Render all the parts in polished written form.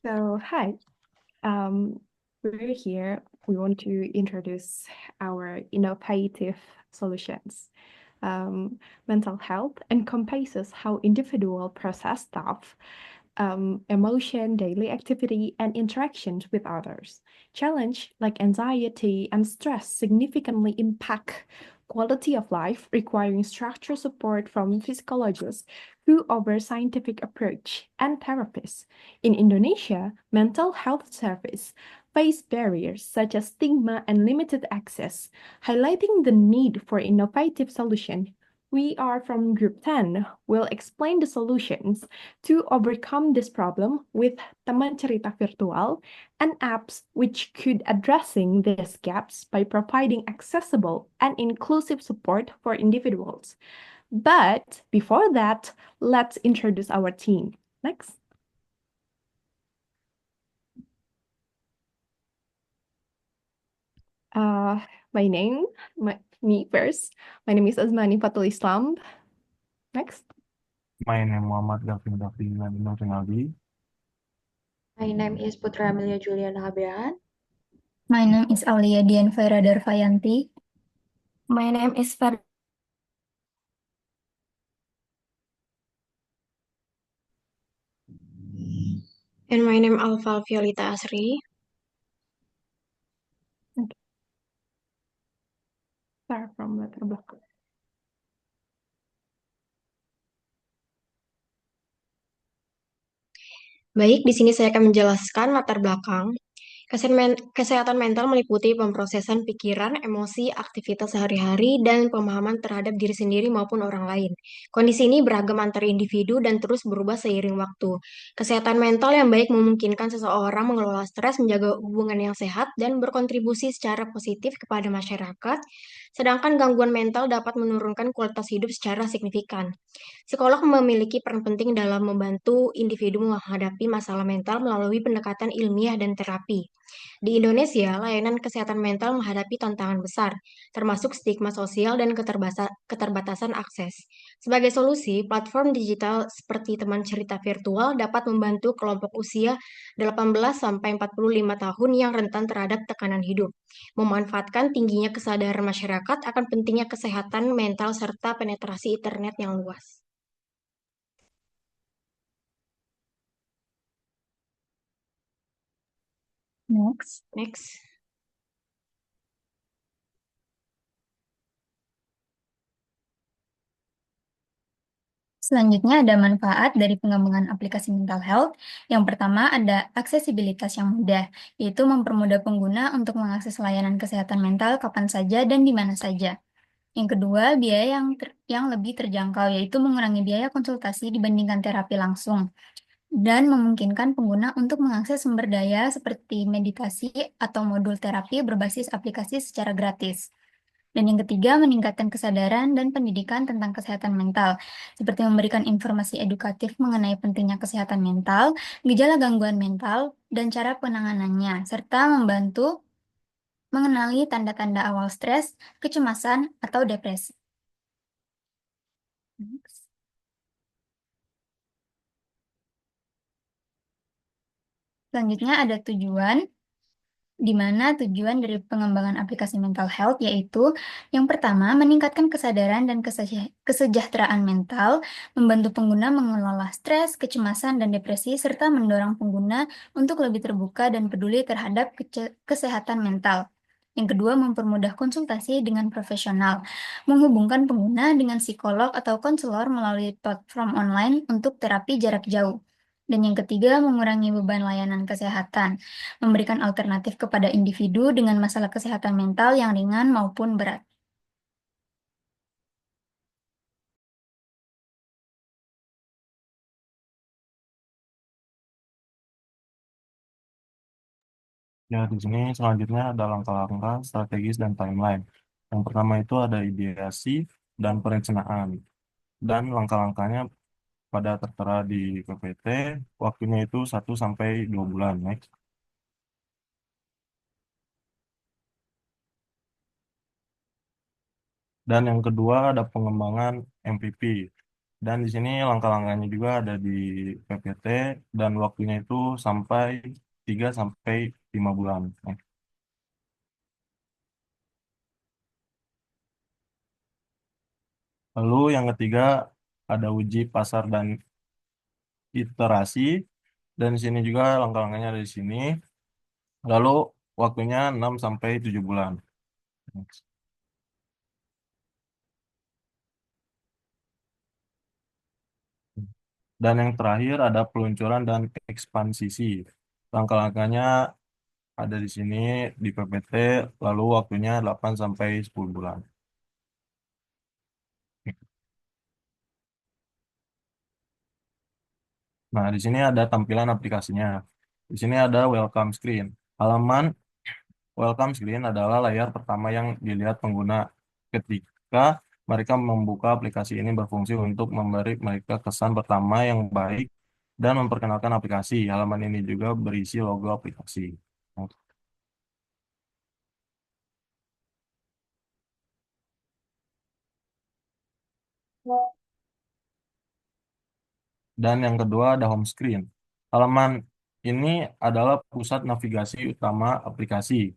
Hi, um, we're here. We want to introduce our innovative solutions. Mental health encompasses how individual process thought, emotion, daily activity, and interactions with others. Challenge like anxiety and stress significantly impact quality of life, requiring structural support from physiologists who offer scientific approach and therapists. In Indonesia, mental health service face barriers such as stigma and limited access, highlighting the need for innovative solutions. We are from Group 10. We'll explain the solutions to overcome this problem with Teman Cerita Virtual and apps which could addressing these gaps by providing accessible and inclusive support for individuals. But before that, let's introduce our team. Next. Uh, my name, me first. My name is Azmani Fatul Islam. Next. My name Muhammad Gafin Gafin Nadino Rinaldi. My name is Putra Amelia Juliana Abraham. My name is Aulia Dian Faira Darvayanti. My name is Fer. And my name Alfa Violeta Asri. Okay. Start from letter block. Baik, di sini saya akan menjelaskan latar belakang. Kesehatan mental meliputi pemrosesan pikiran, emosi, aktivitas sehari-hari, dan pemahaman terhadap diri sendiri maupun orang lain. Kondisi ini beragam antar individu dan terus berubah seiring waktu. Kesehatan mental yang baik memungkinkan seseorang mengelola stres, menjaga hubungan yang sehat, dan berkontribusi secara positif kepada masyarakat, sedangkan gangguan mental dapat menurunkan kualitas hidup secara signifikan. Psikolog memiliki peran penting dalam membantu individu menghadapi masalah mental melalui pendekatan ilmiah dan terapi. Di Indonesia, layanan kesehatan mental menghadapi tantangan besar, termasuk stigma sosial dan keterbatasan akses. Sebagai solusi, platform digital seperti teman cerita virtual dapat membantu kelompok usia 18 sampai 45 tahun yang rentan terhadap tekanan hidup, memanfaatkan tingginya kesadaran masyarakat akan pentingnya kesehatan mental serta penetrasi internet yang luas. Next. Selanjutnya ada manfaat dari pengembangan aplikasi mental health. Yang pertama ada aksesibilitas yang mudah, yaitu mempermudah pengguna untuk mengakses layanan kesehatan mental kapan saja dan di mana saja. Yang kedua, biaya yang lebih terjangkau, yaitu mengurangi biaya konsultasi dibandingkan terapi langsung dan memungkinkan pengguna untuk mengakses sumber daya seperti meditasi atau modul terapi berbasis aplikasi secara gratis. Dan yang ketiga, meningkatkan kesadaran dan pendidikan tentang kesehatan mental, seperti memberikan informasi edukatif mengenai pentingnya kesehatan mental, gejala gangguan mental, dan cara penanganannya, serta membantu mengenali tanda-tanda awal stres, kecemasan, atau depresi. Selanjutnya ada tujuan, di mana tujuan dari pengembangan aplikasi mental health yaitu yang pertama, meningkatkan kesadaran dan kesejahteraan mental, membantu pengguna mengelola stres, kecemasan, dan depresi, serta mendorong pengguna untuk lebih terbuka dan peduli terhadap kesehatan mental. Yang kedua, mempermudah konsultasi dengan profesional, menghubungkan pengguna dengan psikolog atau konselor melalui platform online untuk terapi jarak jauh. Dan yang ketiga, mengurangi beban layanan kesehatan, memberikan alternatif kepada individu dengan masalah kesehatan mental yang ringan maupun berat. Ya, di sini selanjutnya ada langkah-langkah strategis dan timeline. Yang pertama itu ada ideasi dan perencanaan. Dan langkah-langkahnya pada tertera di PPT, waktunya itu 1 sampai 2 bulan. Next. Dan yang kedua ada pengembangan MVP. Dan di sini langkah-langkahnya juga ada di PPT dan waktunya itu sampai 3 sampai 5 bulan. Lalu yang ketiga ada uji pasar dan iterasi. Dan di sini juga langkah-langkahnya ada di sini. Lalu waktunya 6 sampai 7 bulan. Dan yang terakhir ada peluncuran dan ekspansisi. Langkah-langkahnya ada di sini di PPT, lalu waktunya 8 sampai 10 bulan. Nah, di sini ada tampilan aplikasinya. Di sini ada welcome screen. Halaman welcome screen adalah layar pertama yang dilihat pengguna ketika mereka membuka aplikasi ini, berfungsi untuk memberi mereka kesan pertama yang baik dan memperkenalkan aplikasi. Halaman ini juga berisi logo aplikasi. Dan yang kedua ada home screen. Halaman ini adalah pusat navigasi utama aplikasi.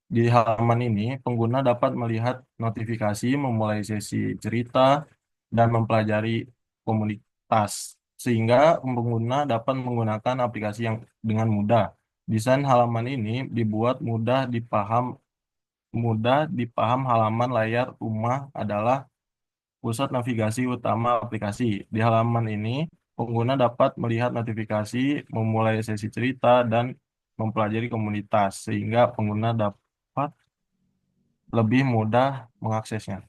Di halaman ini, pengguna dapat melihat notifikasi, memulai sesi cerita, dan mempelajari komunitas, sehingga pengguna dapat menggunakan aplikasi yang dengan mudah. Desain halaman ini dibuat mudah dipaham. Halaman layar rumah adalah pusat navigasi utama aplikasi. Di halaman ini, pengguna dapat melihat notifikasi, memulai sesi cerita, dan mempelajari komunitas, sehingga pengguna dapat lebih mudah mengaksesnya.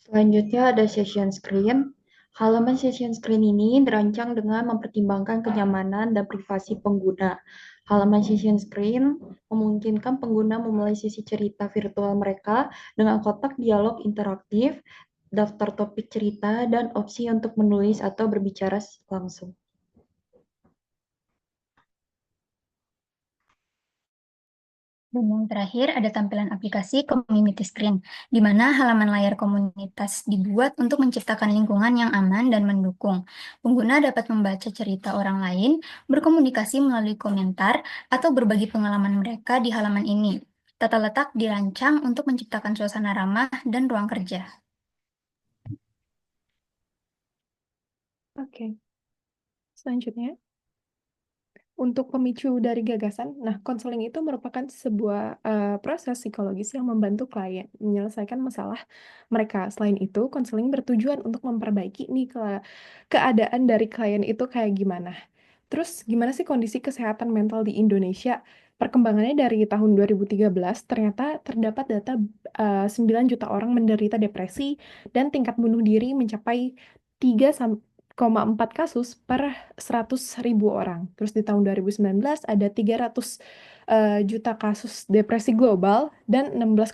Selanjutnya ada session screen. Halaman session screen ini dirancang dengan mempertimbangkan kenyamanan dan privasi pengguna. Halaman session screen memungkinkan pengguna memulai sesi cerita virtual mereka dengan kotak dialog interaktif, daftar topik cerita, dan opsi untuk menulis atau berbicara langsung. Dan yang terakhir ada tampilan aplikasi Community Screen, di mana halaman layar komunitas dibuat untuk menciptakan lingkungan yang aman dan mendukung. Pengguna dapat membaca cerita orang lain, berkomunikasi melalui komentar, atau berbagi pengalaman mereka di halaman ini. Tata letak dirancang untuk menciptakan suasana ramah dan ruang kerja. Oke. Selanjutnya, untuk pemicu dari gagasan, nah konseling itu merupakan sebuah proses psikologis yang membantu klien menyelesaikan masalah mereka. Selain itu, konseling bertujuan untuk memperbaiki nih keadaan dari klien itu kayak gimana. Terus gimana sih kondisi kesehatan mental di Indonesia? Perkembangannya dari tahun 2013 ternyata terdapat data 9 juta orang menderita depresi dan tingkat bunuh diri mencapai 3,4 kasus per 100.000 orang. Terus di tahun 2019 ada 300 juta kasus depresi global dan 15,6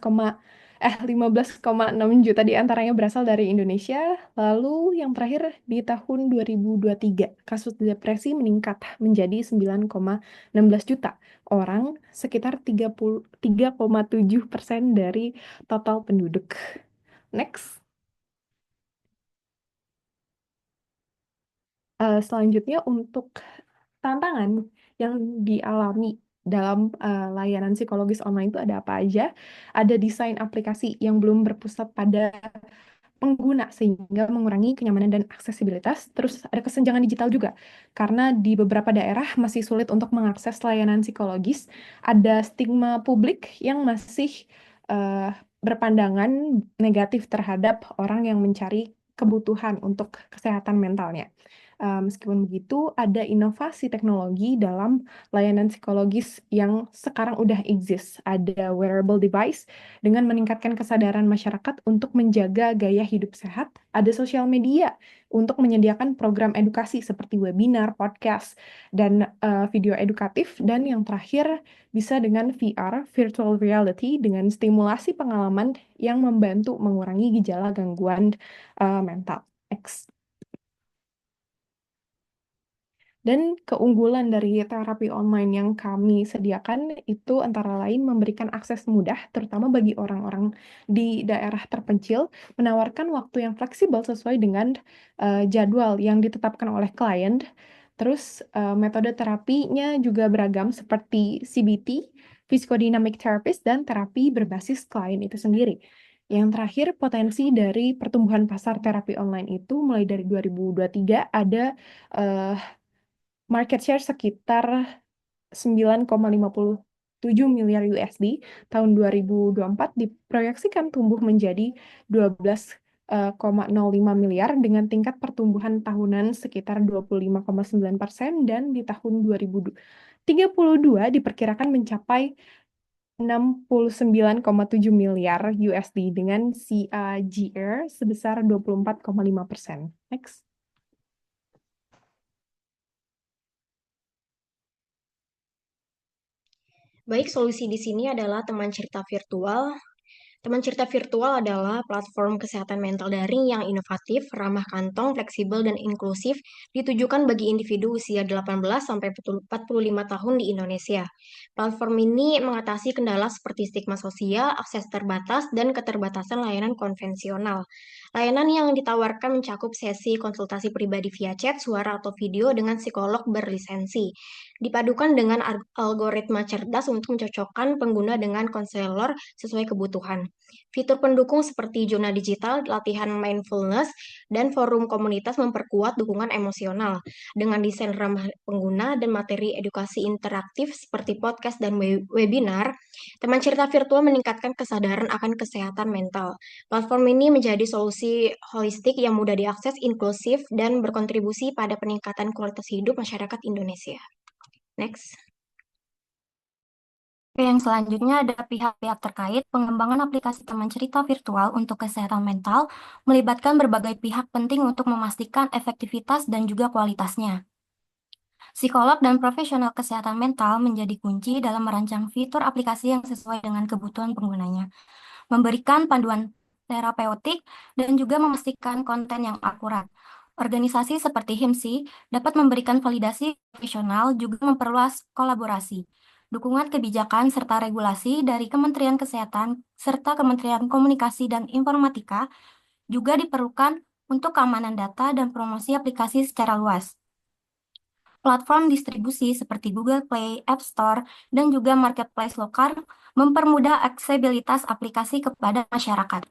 juta diantaranya berasal dari Indonesia. Lalu yang terakhir di tahun 2023 kasus depresi meningkat menjadi 9,16 juta orang, sekitar 3,7% dari total penduduk. Next. Selanjutnya untuk tantangan yang dialami dalam layanan psikologis online itu ada apa aja? Ada desain aplikasi yang belum berpusat pada pengguna sehingga mengurangi kenyamanan dan aksesibilitas. Terus ada kesenjangan digital juga karena di beberapa daerah masih sulit untuk mengakses layanan psikologis. Ada stigma publik yang masih berpandangan negatif terhadap orang yang mencari kebutuhan untuk kesehatan mentalnya. Meskipun begitu, ada inovasi teknologi dalam layanan psikologis yang sekarang udah exist. Ada wearable device dengan meningkatkan kesadaran masyarakat untuk menjaga gaya hidup sehat. Ada sosial media untuk menyediakan program edukasi seperti webinar, podcast, dan video edukatif. Dan yang terakhir bisa dengan VR, virtual reality, dengan stimulasi pengalaman yang membantu mengurangi gejala gangguan mental. X. Dan keunggulan dari terapi online yang kami sediakan itu antara lain memberikan akses mudah, terutama bagi orang-orang di daerah terpencil, menawarkan waktu yang fleksibel sesuai dengan jadwal yang ditetapkan oleh klien. Terus metode terapinya juga beragam seperti CBT, Physical-Dynamic Therapist, dan terapi berbasis klien itu sendiri. Yang terakhir, potensi dari pertumbuhan pasar terapi online itu mulai dari 2023 ada eh, market share sekitar 9,57 miliar USD. Tahun 2024 diproyeksikan tumbuh menjadi 12,05 miliar dengan tingkat pertumbuhan tahunan sekitar 25,9%, dan di tahun 2032 diperkirakan mencapai 69,7 miliar USD dengan CAGR sebesar 24,5%. Next. Baik, solusi di sini adalah teman cerita virtual. Teman cerita virtual adalah platform kesehatan mental daring yang inovatif, ramah kantong, fleksibel, dan inklusif, ditujukan bagi individu usia 18 sampai 45 tahun di Indonesia. Platform ini mengatasi kendala seperti stigma sosial, akses terbatas, dan keterbatasan layanan konvensional. Layanan yang ditawarkan mencakup sesi konsultasi pribadi via chat, suara, atau video dengan psikolog berlisensi, dipadukan dengan algoritma cerdas untuk mencocokkan pengguna dengan konselor sesuai kebutuhan. Fitur pendukung seperti zona digital, latihan mindfulness, dan forum komunitas memperkuat dukungan emosional. Dengan desain ramah pengguna dan materi edukasi interaktif seperti podcast dan webinar, teman cerita virtual meningkatkan kesadaran akan kesehatan mental. Platform ini menjadi solusi holistik yang mudah diakses, inklusif, dan berkontribusi pada peningkatan kualitas hidup masyarakat Indonesia. Next. Oke, yang selanjutnya ada pihak-pihak terkait. Pengembangan aplikasi teman cerita virtual untuk kesehatan mental melibatkan berbagai pihak penting untuk memastikan efektivitas dan juga kualitasnya. Psikolog dan profesional kesehatan mental menjadi kunci dalam merancang fitur aplikasi yang sesuai dengan kebutuhan penggunanya, memberikan panduan terapeutik, dan juga memastikan konten yang akurat. Organisasi seperti HIMSI dapat memberikan validasi profesional, juga memperluas kolaborasi. Dukungan kebijakan serta regulasi dari Kementerian Kesehatan serta Kementerian Komunikasi dan Informatika juga diperlukan untuk keamanan data dan promosi aplikasi secara luas. Platform distribusi seperti Google Play, App Store, dan juga marketplace lokal mempermudah aksesibilitas aplikasi kepada masyarakat.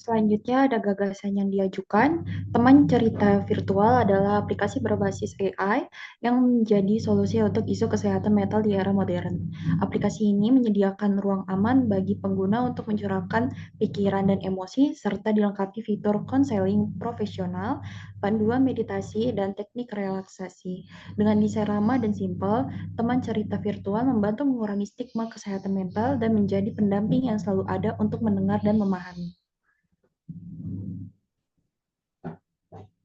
Selanjutnya ada gagasan yang diajukan. Teman cerita virtual adalah aplikasi berbasis AI yang menjadi solusi untuk isu kesehatan mental di era modern. Aplikasi ini menyediakan ruang aman bagi pengguna untuk mencurahkan pikiran dan emosi, serta dilengkapi fitur konseling profesional, panduan meditasi, dan teknik relaksasi. Dengan desain ramah dan simpel, teman cerita virtual membantu mengurangi stigma kesehatan mental dan menjadi pendamping yang selalu ada untuk mendengar dan memahami.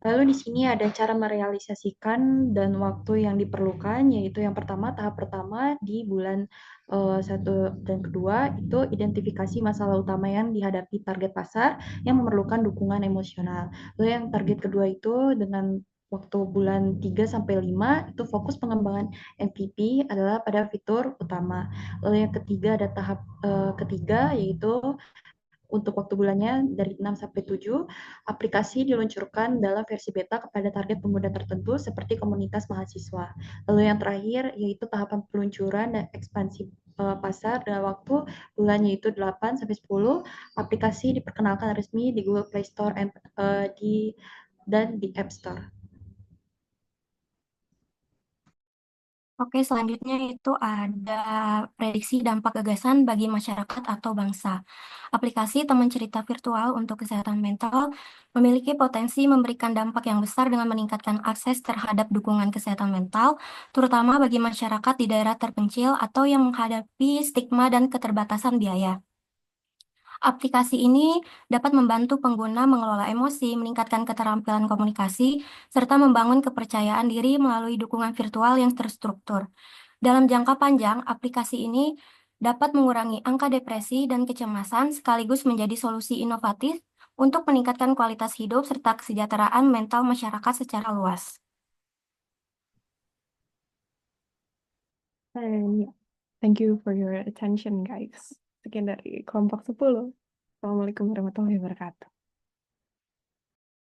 Lalu di sini ada cara merealisasikan dan waktu yang diperlukan, yaitu yang pertama, tahap pertama di bulan 1 dan kedua itu identifikasi masalah utama yang dihadapi target pasar yang memerlukan dukungan emosional. Lalu yang target kedua itu dengan waktu bulan 3 sampai 5 itu fokus pengembangan MVP adalah pada fitur utama. Lalu yang ketiga ada tahap ketiga, yaitu untuk waktu bulannya dari 6 sampai 7, aplikasi diluncurkan dalam versi beta kepada target pengguna tertentu seperti komunitas mahasiswa. Lalu yang terakhir yaitu tahapan peluncuran dan ekspansi pasar dalam waktu bulan yaitu 8 sampai 10, aplikasi diperkenalkan resmi di Google Play Store dan di App Store. Oke, selanjutnya itu ada prediksi dampak gagasan bagi masyarakat atau bangsa. Aplikasi teman cerita virtual untuk kesehatan mental memiliki potensi memberikan dampak yang besar dengan meningkatkan akses terhadap dukungan kesehatan mental, terutama bagi masyarakat di daerah terpencil atau yang menghadapi stigma dan keterbatasan biaya. Aplikasi ini dapat membantu pengguna mengelola emosi, meningkatkan keterampilan komunikasi, serta membangun kepercayaan diri melalui dukungan virtual yang terstruktur. Dalam jangka panjang, aplikasi ini dapat mengurangi angka depresi dan kecemasan sekaligus menjadi solusi inovatif untuk meningkatkan kualitas hidup serta kesejahteraan mental masyarakat secara luas. And yeah, thank you for your attention guys. Sekian dari kelompok 10. Assalamualaikum warahmatullahi wabarakatuh.